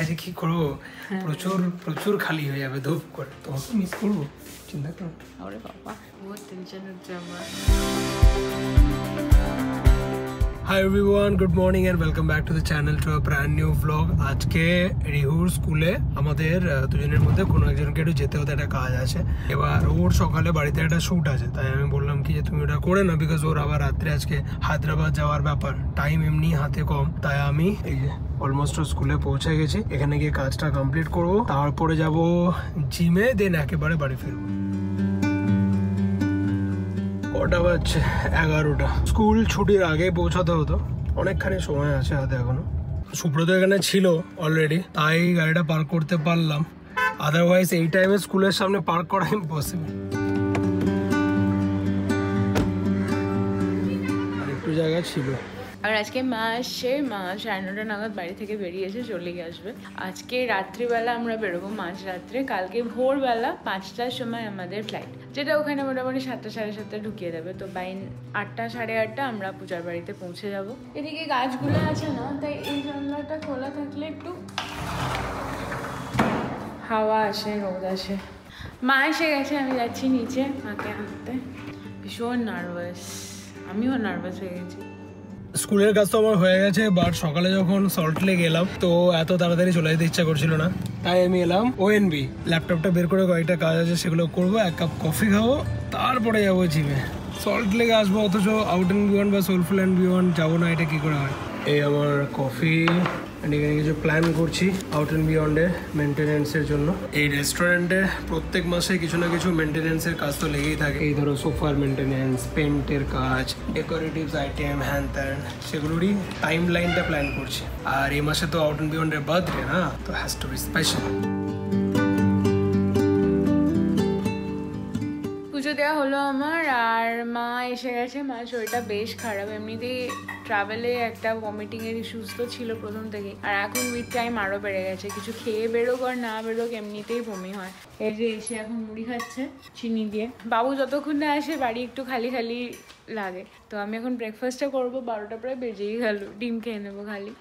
একা যে কি করবো, প্রচুর প্রচুর খালি হয়ে যাবে ধূপ করে, তোমাকে মিস করবো, চিন্তা করো। আরে বাবা বহুত টেনশন হচ্ছে আমার। Hi everyone, good morning and welcome back to the channel to a brand new vlog. আজকে রিহুর স্কুলে আমাদের দুজনের মধ্যে কোনো একজনকে একটু যেতে হতে একটা কাজ আছে। এবার ওর সকালে বাড়িতে একটা শ্যুট আছে, তাই আমি বললাম কি যে তুমি ওটা করে না, বিকজ ওর আবার রাত্রে আজকে হায়দ্রাবাদ যাওয়ার ব্যাপার, টাইম এমনি হাতে কম। তাই আমি এই যে অলমোস্ট স্কুলে পৌঁছে গেছি, এখানে গিয়ে কাজটা কমপ্লিট করবো, তারপরে যাব জিমে, দেন একেবারে বাড়ি ফিরবো। ওটা বাজছে 11টা, স্কুল ছুটির আগে পৌঁছাতে হতো, অনেকখানি সময় আছে হাতে এখনো। সুব্রত এখানে ছিল অলরেডি, তাই গাড়িটা পার্ক করতে পারলাম, আদারওয়াইজ এই টাইমে স্কুলের সামনে পার্ক করা ইম্পসিবল। আর একটু জায়গা ছিল। আর আজকে মা আসছে, মা 9:30 নাগাদ বাড়ি থেকে বেরিয়েছে, চলে আসবে। আজকে রাত্রিবেলা আমরা বেরোবো মাঝরাত্রে, কালকে ভোরবেলা 5টার সময় আমাদের ফ্লাইট, যেটা ওখানে মোটামুটি 7টা সাড়ে 7টা ঢুকিয়ে দেবে। তো বাই 8টা সাড়ে 8টা আমরা পূজার বাড়িতে পৌঁছে যাব। এদিকে গাছগুলো আছে না, তাই এই জানলাটা খোলা থাকলে একটু হাওয়া আসে, রোদ আসে। মা এসে গেছে, আমি যাচ্ছি নিচে মাকে আনতে। ভীষণ নার্ভাস, আমিও নার্ভাস হয়ে গেছি। স্কুলের কাজ তো আমার হয়ে গেছে, বাট সকালে যখন সল্ট লেক এলাম তো এত তাড়াতাড়ি চলে যেতে ইচ্ছা করছিল না, তাই আমি এলাম ONB। ল্যাপটপটা বের করে কয়েকটা কাজ আছে সেগুলো করবো, 1 কাপ কফি খাবো, তারপরে যাবো জিমে। সল্ট লেকে আসবো, অথচ আউট অ্যান্ড বিয়ন্ড বা সোলফুল অ্যান্ড বিয়ন্ড যাবো না, এটা কি করে হয়? এই আমার কফি, এখানে কিছু প্ল্যান করছি আউট অ্যান্ড বিয়ন্ডের মেনটেনেন্সের জন্য। এই রেস্টুরেন্টে প্রত্যেক মাসে কিছু না কিছু মেনটেনেন্সের কাজ তো লেগেই থাকে, এই ধরো সোফার মেনটেনেন্স, পেন্টের কাজ, ডেকোরেটিভস আইটেম, হ্যান ত্যান, সেগুলোরই টাইম লাইনটা প্ল্যান করছি। আর এই মাসে তো আউট অ্যান্ড বিয়ন্ডের বার্থডে না, তো হ্যাজ টু বি স্পেশাল। পুজো দেওয়া হলো আমার, আর মা এসে গেছে। মার শরীরটা বেশ খারাপ, এমনিতেই ট্রাভেলে একটা ভমিটিংয়ের ইস্যুস তো ছিল প্রথম থেকেই, আর এখন উইথ টাইম আরও বেড়ে গেছে। কিছু খেয়ে বেরোক আর না বেরোক এমনিতেই বমি হয়। এই যে এসে এখন মুড়ি খাচ্ছে চিনি দিয়ে। বাবু যতক্ষণ না আসে বাড়ি একটু খালি খালি লাগে, তো আমি এখন ব্রেকফাস্টটা করবো। 12টা প্রায় বেজেই গেল, ডিম খেয়ে নেবো খালি।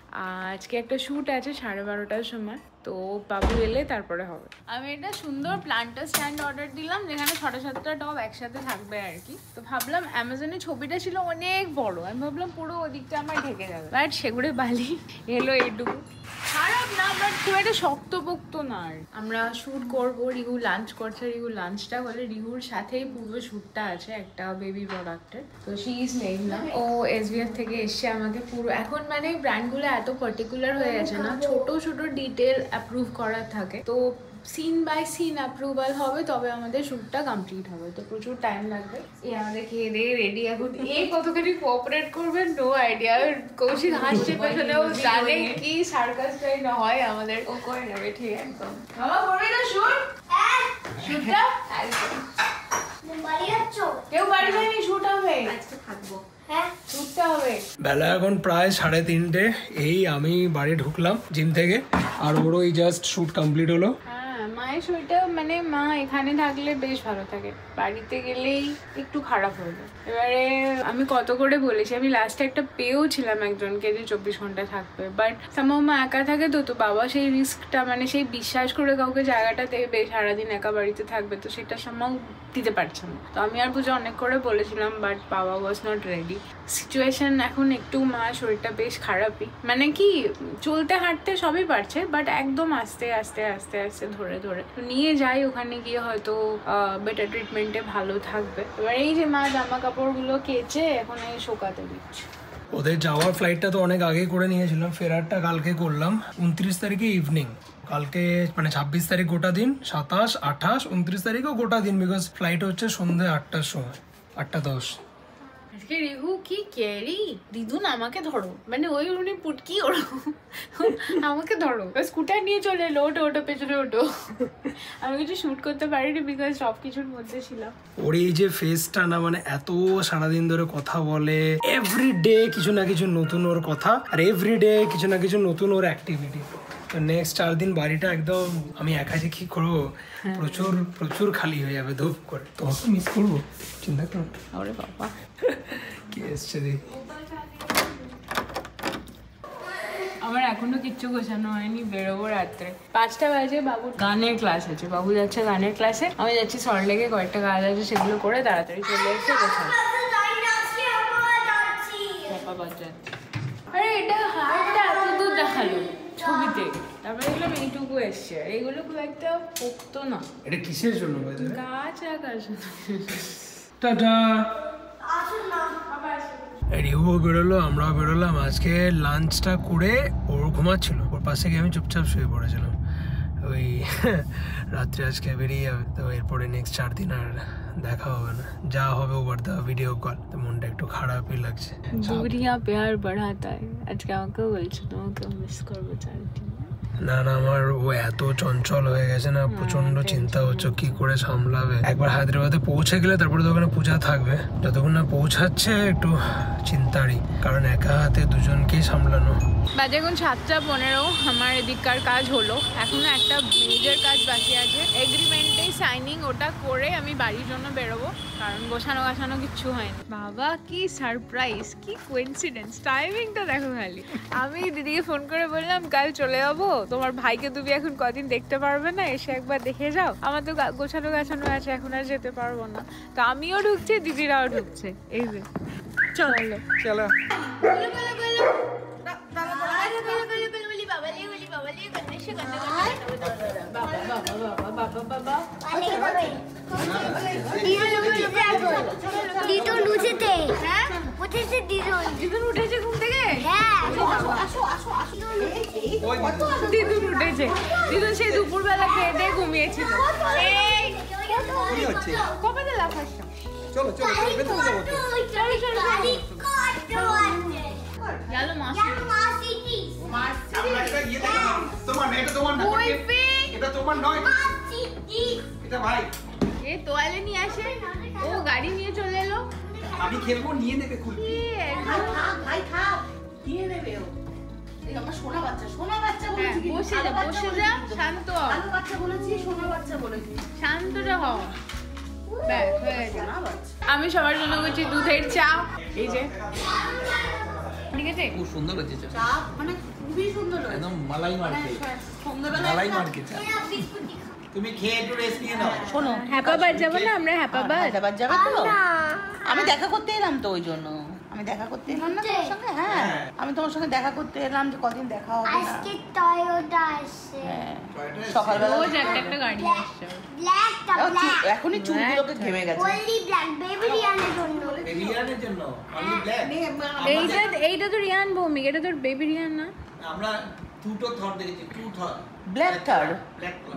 আজকে একটা শ্যুট আছে 12:30টার সময়, তো বাবু এলে তারপরে হবে। আমি একটা সুন্দর প্লান্টার স্ট্যান্ড অর্ডার দিলাম, যেখানে 6-7টা টব একসাথে থাকবে আর কি। তো ভাবলাম, অ্যামাজনে ছবিটা ছিল অনেক বড়, আমি ভাবলাম পুরো ওদিকটা আমার ঢেকে যাবে, বাট সেগুলো বালি এলো এইটুকু। খারাপ না, বাট খুব একটা শক্তপোক্ত না। আমরা শ্যুট করবো, রিহু লাঞ্চ করছে, রিহু লাঞ্চটা হলে রিহুর সাথেই পুরো শ্যুটটা আছে একটা বেবি প্রোডাক্টের। তো শি ইজ মেঘনা, ও SBF থেকে এসছে আমাকে পুরো। এখন মানে ব্র্যান্ডগুলো এত পার্টিকুলার হয়ে গেছে না, ছোট ছোট ডিটেল অ্যাপ্রুভ করা থাকে, তো সিন বাই সিন অ্যাপ্রুভাল হবে, তবে আমাদের শ্যুটটা কমপ্লিট হবে। তো প্রচুর টাইম লাগবে। এই আমাদের খেয়ে দিয়ে রেডি এখন। এই কতখানি কোঅপারেট করবেন নো আইডিয়া। কৌশিক হাসছে পেছনে, ও জানে কি সার্কাসটাই না হয় আমাদের, ও করে নেবে ঠিক একদম। মামা করবে না শ্যুট? শ্যুটটা একদম কেউ বাড়ি যায়নি, শ্যুট হবে আজকে, থাকবো। বেলা এখন প্রায় 3:30, এই আমি বাড়ি ঢুকলাম জিম থেকে, আর ওর ওই জাস্ট শ্যুট কমপ্লিট হলো। মায়ের শরীরটা মানে মা এখানে থাকলে বেশ ভালো থাকে, বাড়িতে গেলেই একটু খারাপ হয়ে যায়। এবারে আমি কত করে বলেছি, আমি লাস্টে একটা পেয়েও ছিলাম একজনকে যে 24 ঘন্টা থাকবে, বাট সামহাও মা একা থাকে, তো বাবা সেই রিস্কটা মানে সেই বিশ্বাস করে কাউকে জায়গাটা দেবে সারাদিন একা বাড়িতে থাকবে, তো সেটা সামহাও দিতে পারছে না। তো আমি আর পুজো অনেক করে বলেছিলাম, বাট বাবা ওয়াজ নট রেডি। সিচুয়েশন এখন একটু, মা শরীরটা বেশ খারাপই, মানে কি চলতে হাঁটতে সবই পারছে, বাট একদম আস্তে আস্তে আস্তে আস্তে ধরে ধরে নিয়ে যাই। ওখানে গিয়ে হয়তো বেটার ট্রিটমেন্টে ভালো থাকবে। এবার এই যে মা জামা কাপড়গুলো কেচে এখন এই শোকাতে দিচ্ছে। ওদের যাওয়ার ফ্লাইটটা তো অনেক আগে করে নিয়েছিলাম, ফেরারটা কালকে করলাম 29 তারিখে ইভিনিং। কালকে মানে 26 তারিখ গোটা দিন, 27, 28, 29 তারিখও গোটা দিন, বিকজ ফ্লাইট হচ্ছে সন্ধ্যে 8টার সময়, 8:10। আজকে রিহু কি ক্যারি, দিদুন আমাকে ধরো, মানে ওই উনি পুটকি ওরকম আমাকে ধরো, স্কুটার নিয়ে চলে এলো, ওটো ওটো পেছনে ওটো। আমি কিছু শুট করতে পারিনি বিকজ সব কিছুর মধ্যে ছিলাম। ওর এই যে ফেসটা না, মানে এত সারাদিন ধরে কথা বলে, এভরিডে কিছু না কিছু নতুন ওর কথা, আর এভরিডে কিছু না কিছু নতুন ওর অ্যাক্টিভিটি। তো নেক্সট 4 দিন বাড়িটা একদম আমি একা যে কি করবো, প্রচুর প্রচুর খালি হয়ে যাবে ধূপ করে, তোমাকে মিস করবো, চিন্তা করো। আরে বাবা কি এসছে দেখি। আমার এখনো কিচ্ছু গোছানো হয়নি, বেরোবো রাত্রে। 5টা বাজে, বাবু গানের ক্লাস আছে, বাবু যাচ্ছে গানের ক্লাসে, আমি যাচ্ছি সল্টলেকে, কয়েকটা কাজ আছে সেগুলো করে তাড়াতাড়ি চলে এসে গোছানো। আরে এটা হাতটা এত দূর দেখালো ছবিতে, তারপরে দেখলাম এইটুকু এসছে, আর এগুলো খুব একটা পোক্ত না। এটা কিসের জন্য গাছ রাখার জন্য। টাটা। রিও বেরোলো, আমরাও বেরোলাম। আজকে লাঞ্চটা করে ওর ঘুমাচ্ছিল, ওর পাশে গিয়ে আমি চুপচাপ শুয়ে পড়েছিলাম। ওই রাত্রে আজকে বেরিয়ে যাবে, তো এরপরে নেক্সট 4 দিন আর দেখা হবে না, যা হবে ওভার দা ভিডিও কল। তো মনটা একটু খারাপই লাগছে। দুরিয়া প্যার বাড়াতা হয়, আজকে আমাকেও বলছে তোমাকে মিস করবো 4 দিন। না না, আমার ও এত চঞ্চল হয়ে গেছে না, প্রচন্ড চিন্তা হচ্ছে কি করে সামলাবে। একবার হায়দ্রাবাদে পৌঁছে গেলে তারপরে তো ওখানে পূজা থাকবে, যতক্ষণ না পৌঁছাচ্ছে একটু চিন্তারই, কারণ একা হাতে দুজনকেই সামলানো। বাজে এখন 7:15, আমার এদিককার কাজ হলো, এখনো একটা মেজর কাজ বাকি আছে, এগ্রিমেন্টে সাইনিং, ওটা করে আমি বাড়ির জন্য বেরোবো, কারণ গোছানো গাছানো কিচ্ছু হয়নি। বাবা কি সারপ্রাইজ, কি কোইন্সিডেন্স, টাইমিংটা দেখো খালি। আমি দিদিকে ফোন করে বললাম কাল চলে যাবো, তোমার ভাইকে তুমি এখন কদিন দেখতে পারবে না, এসে একবার দেখে যাও, আমার তো গোছানো গাছানো আছে, এখন আর যেতে পারবো না। তো আমিও ঢুকছি, দিদিরাও ঢুকছে, এই যে চলো চলো। দিদুন উঠেছে ঘুম থেকে? দিদুন উঠেছে, দিদুন সেই দুপুরবেলা খেয়ে দিয়ে ঘুমিয়েছিল। কবে দিলা ফার্স্টটা? চলো চলো গেলো মাসি। এ তোয়ালে নিয়ে আসে, ও গাড়ি নিয়ে চলে এলো। আমি খেলবো, নিয়ে নেবে খুলবি। বসে যা, শান্ত শান্তটা হও। আমি সবার জন্য করছি দুধের চা, এই যে ঠিক আছে, খুব সুন্দর হয়েছে চা, চা মানে খুবই সুন্দর হয়েছে, একদম মালাই মার্কেট, সন্ধ্যাবেলা মালাই মার্কেট চা। তুমি খেয়ে একটু রেস্ট নিয়ে নাও। শোনো হ্যাপাবাদ যাবো না আমরা? হ্যাপাবাদ যাবে তো, আমি দেখা করতে এলাম তো, ওই জন্য আমি দেখা করতে এলাম না তোমার সঙ্গে। হ্যাঁ আমি তোমার সঙ্গে দেখা করতে এলাম, যে কদিন দেখা হবে না। আজকে টয়োটা আসছে, হ্যাঁ সকালবেলা রোজ একটা গাড়ি আসছে। ব্ল্যাকটা ব্ল্যাক, এখনই চুলগুলোকে ঘেমে গেছে। ওনলি ব্ল্যাক বেবি রিয়ানের জন্য। বিরিয়ানির জন্য আমি ব্ল্যাক, এইটা তো রিয়ান ভৌমিক, এটা তোর বেবি রিয়ান না? আমরা দুটো থর দেখেছি, টু থর, ব্ল্যাক থার্ড,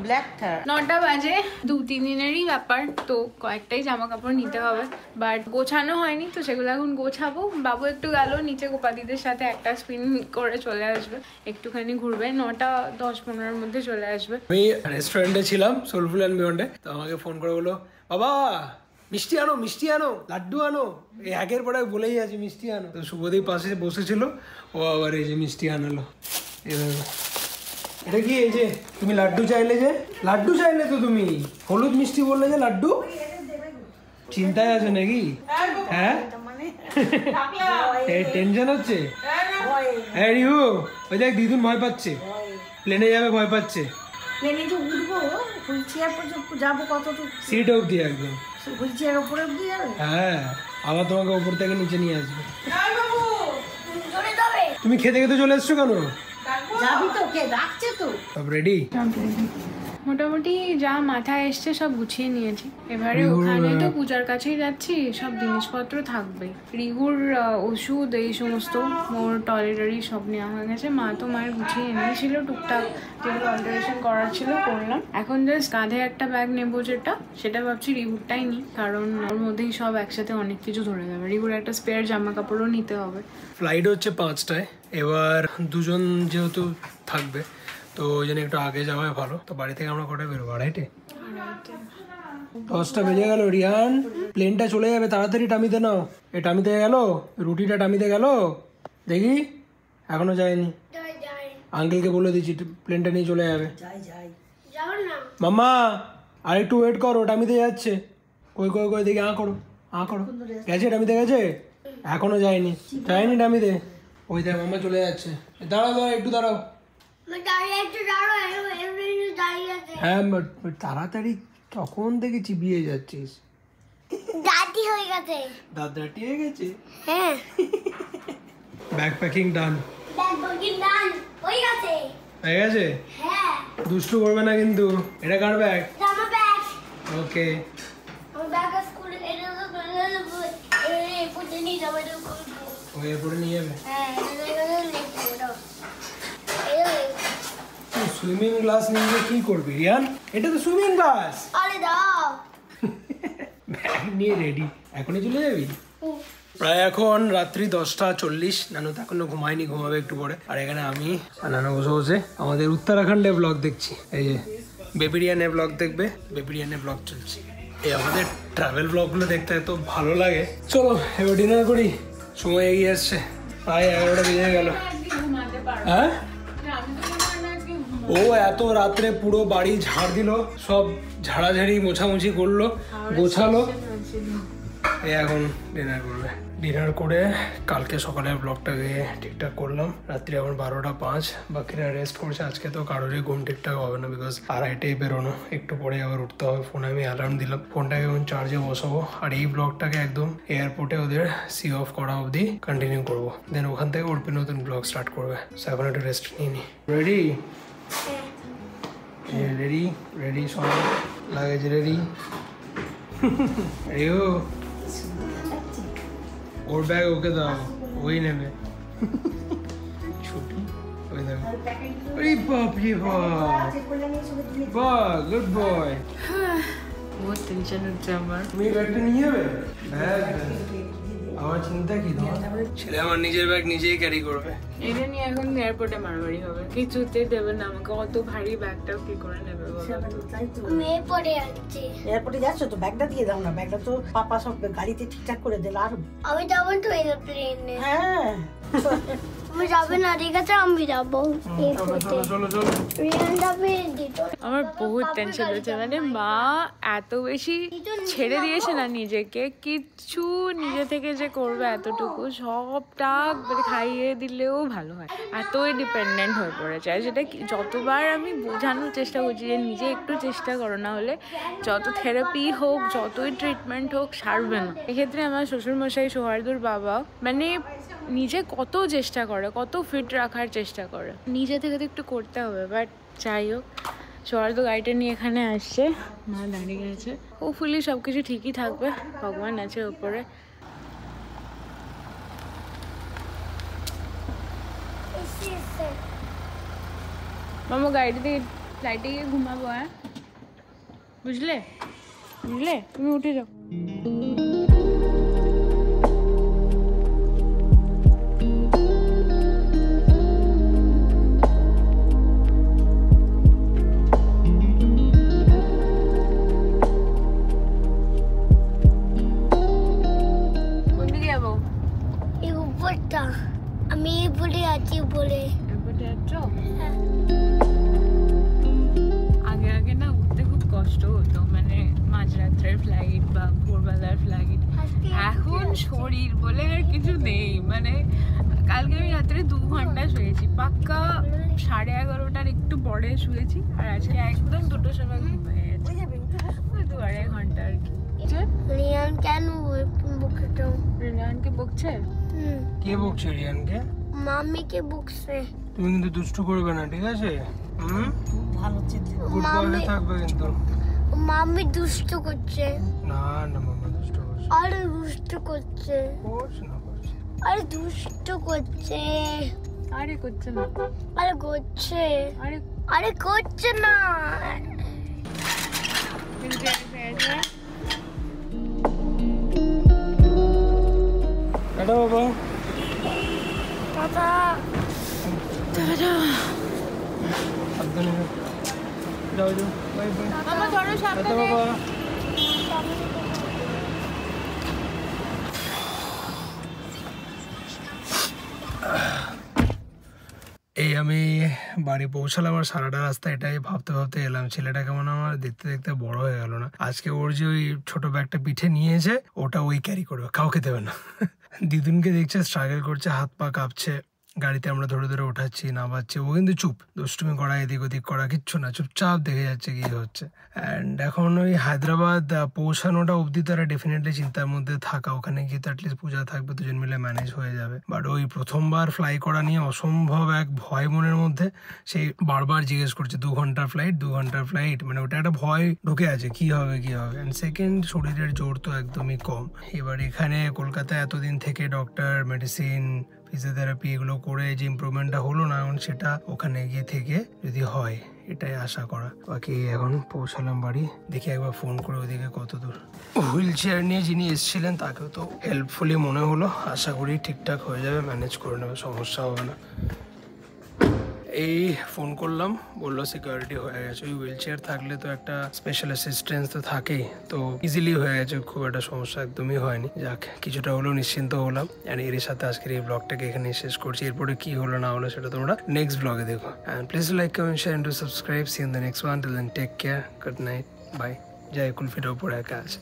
ব্ল্যাক থার্ড। 9টা বাজে, 2-3 দিনেরই ব্যাপার, তো কয়েকটাই জামা কাপড় নিতে হবে, বাট গোছানো হয়নি, তো সেগুলো এখন গোছাবো। বাবু একটু গেল নিচে গোপাদিদের সাথে, একটা স্পিন করে চলে আসবে, একটুখানি ঘুরবে, 9:10-15 মধ্যে চলে আসবে। আমি রেস্টুরেন্টে ছিলাম, সোলফুল অ্যান্ড বিয়ন্ডে, তো আমাকে ফোন করে বলো, বাবা মিষ্টি আনো, মিষ্টি আনো, লাড্ডু আনো, এই একের পর এক বলেই আছে মিষ্টি আনো। তো শুভদীপ পাশে বসেছিল, ও আবার এই যে মিষ্টি আনালো। এটা কি, এই যে তুমি লাড্ডু চাইলে, যে লাড্ডু চাইলে তো তুমি হলুদ মিষ্টি বললে যে লাড্ডু, চিন্তায় আছে নাকি? হ্যাঁ টেনশন হচ্ছে? হ্যাঁ রিহু, ওই দেখ দিদুন ভয় পাচ্ছে, প্লেনে যাবে ভয় পাচ্ছে। প্লেনে যে উঠবো, হুইল চেয়ার পর্যন্ত যাবো, কতটুকু সিট অবধি একদম, হুইল চেয়ার উপরে অবধি যাবে। হ্যাঁ আবার তোমাকে উপর থেকে নিচে নিয়ে আসবে। তুমি খেতে খেতে চলে এসছো কেন? যাবি তো, কে ডাকছে তো। সব রেডি? মোটামুটি যা মাথায় এসছে সব গুছিয়ে নিয়েছি, এবারে ওখানে তো পূজার কাছেই যাচ্ছি, সব জিনিসপত্র থাকবে, রিগুর ওষুধ এই সমস্ত, মোর টয়লেটারি সব নেওয়া হয়ে গেছে। মা তো মায়ের গুছিয়ে এনেছিল, টুকটাক যেগুলো অল্টারেশন করার ছিল করলাম। এখন জাস্ট কাঁধে একটা ব্যাগ নেবো, সেটা ভাবছি রিগুরটাই নিই, কারণ ওর মধ্যেই সব একসাথে অনেক কিছু ধরে যাবে। রিগুর একটা স্পেয়ার জামা কাপড়ও নিতে হবে। ফ্লাইট হচ্ছে 5টায়, এবার দুজন যেহেতু থাকবে, তো ওই জন্য একটু আগে যাওয়াই ভালো। তো বাড়ি থেকে আমরা কটায় বেরোবো? 2:30? 10টা বেজে গেল। রিয়ান প্লেনটা চলে যাবে, তাড়াতাড়ি টামিতে নাও। এ টামিতে গেল, রুটিটা টামিতে গেল, দেখি এখনো যায়নি। আঙ্কেলকে বলে দিচ্ছি প্লেনটা নিয়ে চলে যাবে। যাও না মাম্মা আর একটু ওয়েট করো, টামিতে যাচ্ছে। কই কই কই দেখি, করো গেছে, টামিতে গেছে? এখনো যায়নি টামিতে। ওই দেখ মামা চলে যাচ্ছে। দাঁড়াও দাঁড়াও একটু দাঁড়াও। হ্যাঁ তাড়াতাড়ি তখন থেকে চিবিয়ে যাচ্ছিস। দাদি হয়ে গেছে। দাদাটি হয়ে গেছে। হ্যাঁ ব্যাগ প্যাকিং ডান। ব্যাগ প্যাকিং ডান হয়ে গেছে। হয়ে গেছে? হ্যাঁ দুষ্টু করবে না কিন্তু। এটা কার ব্যাগ? আমার ব্যাগ। ওকে আমার ব্যাগ স্কুলে এটা তো পুজো নিয়ে যাবে তো ও এরপরে নিয়ে যাবে। হ্যাঁ সুইমিং ক্লাস নিয়ে কি করবি রিয়ান? এটা তো সুইমিং ক্লাস। আরে দাও ব্যাগ নিয়ে রেডি, এখনই চলে যাবি? প্রায় এখন রাত্রি 10:40। নানু তো এখনো ঘুমায়নি, ঘুমাবে একটু পরে। আর এখানে আমি আর নানু বসে বসে আমাদের উত্তরাখণ্ডে ব্লগ দেখছি। এই যে বেবিরিয়ানে ব্লগ দেখবে, বেবিরিয়ানে ব্লগ চলছে। এই আমাদের ট্রাভেল ব্লগগুলো দেখতে এত ভালো লাগে। চলো এবার ডিনার করি, সময় এগিয়ে আসছে, প্রায় 11টা বেজে গেল। হ্যাঁ ও এত রাত্রে পুরো বাড়ি ঝাড় দিল, সব ঝাড়াঝাড়ি মোছামুছি করলো, গোছালো। এই এখন ডিনার করবে। ডিনার করে কালকে সকালের ব্লগটাকে ঠিকঠাক করলাম। রাত্রি এখন 12:05। বাকিরা রেস্ট করছে। আজকে তো কারোরই ঘুম ঠিকঠাক হবে না, বিকজ 2:30টায় বেরোনো, একটু পরে আবার উঠতে হবে। ফোনে আমি অ্যালার্ম দিলাম, ফোনটাকে এখন চার্জে বসাবো। আর এই ব্লগটাকে একদম এয়ারপোর্টে ওদের সি অফ করা অবধি কন্টিনিউ করবো। দেন ওখান থেকে ওর নতুন ব্লগ স্টার্ট করবে। সো এখন একটু রেস্ট নিয়ে নি। রেডি রেডি রেডি, সব লাগেজ রেডি। রেও ওর ব্যাগ ওকে দাও, ওই নেবে। ছুটি ওই দেখো। আরে বাপ রে বাপ, বাহ গুড বয়। বহুত টেনশন হচ্ছে আমার। তুমি ব্যাগটা নিয়ে যাবে? ব্যাগ আমার চিন্তা কি তোমার? ছেলে আমার নিজের ব্যাগ নিজেই ক্যারি করবে। এটা নিয়ে এখন এয়ারপোর্টে মারামারি হবে, কিছুতে দেবে না আমাকে। অত ভারী ব্যাগটাও কি করে নেবে বলো? মেয়ে পড়ে যাচ্ছে। এয়ারপোর্টে যাচ্ছ তো ব্যাগটা দিয়ে দাও না, ব্যাগটা তো পাপা সব গাড়িতে ঠিকঠাক করে দিল। আর আমি যাবো তো এরোপ্লেনে। হ্যাঁ তুমি যাবে না? ঠিক আছে আমি যাবো। চলো চলো চলো চলো। রিয়ান যাবে দিত। আমার বহুত টেনশন হচ্ছে, মানে মা এত বেশি ছেড়ে দিয়েছে না নিজেকে, কিচ্ছু নিজে থেকে যে করবে এতটুকু সবটা মানে খাইয়ে দিলেও ভালো হয়। এতই ডিপেন্ডেন্ট হয়ে পড়েছে। আর যেটা যতবার আমি বোঝানোর চেষ্টা করছি যে নিজে একটু চেষ্টা করো, না হলে যত থেরাপি হোক, যতই ট্রিটমেন্ট হোক, সারবে না। এক্ষেত্রে আমার শ্বশুরমশাই সৌহার্দুর বাবা মানে নিজে কত চেষ্টা করে, কত ফিট রাখার চেষ্টা করে, নিজে থেকে তো একটু করতে হবে। বাট যাই হোক, সৌহার্দ গাড়িটা নিয়ে এখানে আসছে, মা দাঁড়িয়ে আছে। হোপফুলি সব কিছু ঠিকই থাকবে, ভগবান আছে ওপরে। মামা গাড়িতে ফ্লাইটে গিয়ে ঘুমাবো। হ্যাঁ বুঝলে বুঝলে, তুমি উঠে যাও। আমি বলে আছি বলে আগে আগে না উঠতে খুব কষ্ট হতো, মানে মাঝরাত্রের ফ্লাইট বা ভোরবেলার ফ্লাইট। এখন শরীর বলে আর কিছু নেই। মানে কালকে আমি রাত্রে 2 ঘন্টা শুয়েছি, পাক্কা 11:30টার একটু পরে শুয়েছি। আর আজকে একদম 2টোর সময় ঘুম হয়ে গেছে, 2-2.5 ঘন্টা আর কি। রিয়ান কেন বকছো? রিয়ানকে বকছে? কে বকছে রিয়ানকে? মাম্মিকে বকছে। তুমি কিন্তু দুষ্টু করবে না, ঠিক আছে? ভালো চিন্তা। গুড বয় হয়ে থাকবে কিন্তু। মাম্মি দুষ্ট করছে। না না মামা দুষ্টু করছে। আরে দুষ্ট করছে। করছে না করছে। আরে দুষ্ট করছে। আরে করছে না, আরে করছে। আরে আরে করছে না। টাটা বাবা। টাটা। টাটা। সাবধানে যাও যাও, বাই বাই। মামা ধরো টাটা সামনে। বাবা। এই আমি বাড়ি পৌঁছালাম, আর সারাটা রাস্তা এটাই ভাবতে ভাবতে এলাম, ছেলেটা কেমন আমার দেখতে দেখতে বড় হয়ে গেল না। আজকে ওর যে ওই ছোট ব্যাগটা পিঠে নিয়েছে, ওটা ওই ক্যারি করবে, কাউকে দেবে না। দিদুনকে দেখছে স্ট্রাগল করছে, হাত পা কাঁপছে। গাড়িতে আমরা ধরে ধরে ওঠাচ্ছি নামাচ্ছি, ও কিন্তু চুপ, দুষ্টুমি করা এদিক ওদিক করা কিচ্ছু না, চুপচাপ দেখে যাচ্ছে কি হচ্ছে। অ্যান্ড এখন ওই হায়দ্রাবাদ পৌঁছানোটা অবধি তারা ডেফিনেটলি চিন্তার মধ্যে থাকা, ওখানে গিয়ে তো অ্যাটলিস্ট পূজা থাকবে, দুজন মিলে ম্যানেজ হয়ে যাবে। বাট ওই প্রথমবার ফ্লাই করা নিয়ে অসম্ভব এক ভয় মনের মধ্যে, সেই বারবার জিজ্ঞেস করছে 2 ঘন্টার ফ্লাইট, মানে ওটা একটা ভয় ঢুকে আছে কি হবে। অ্যান্ড সেকেন্ড, শরীরের জোর তো একদমই কম। এবার এখানে কলকাতায় এতদিন থেকে ডক্টর, মেডিসিন, ফিজিওথেরাপি এগুলো করে যে ইমপ্রুভমেন্টটা হলো না, এখন সেটা ওখানে গিয়ে থেকে যদি হয়, এটাই আশা করা। বাকি এখন পৌঁছালাম বাড়ি, দেখি একবার ফোন করে ওদিকে কত দূর। হুইল চেয়ার নিয়ে যিনি এসেছিলেন তাকেও তো হেল্পফুলি মনে হলো, আশা করি ঠিকঠাক হয়ে যাবে, ম্যানেজ করে নেবে, সমস্যা হবে না। এই ফোন করলাম, বললো সিকিউরিটি হয়ে গেছে। ওই হুইল চেয়ার থাকলে তো একটা স্পেশাল অ্যাসিস্ট্যান্স তো থাকেই, তো ইজিলি হয়ে গেছে, খুব একটা সমস্যা একদমই হয়নি। যাক, কিছুটা হলেও নিশ্চিন্ত হলাম। অ্যান্ড এর সাথে আজকের এই ব্লগটাকে এখানে শেষ করছি। এরপরে কি হলো না হলো সেটা তোমরা নেক্সট ব্লগে দেখো। And please like, comment, share and subscribe. See in the next one. Till then take care, good night, bye. জয় কুলফিটার উপরে একা আছে।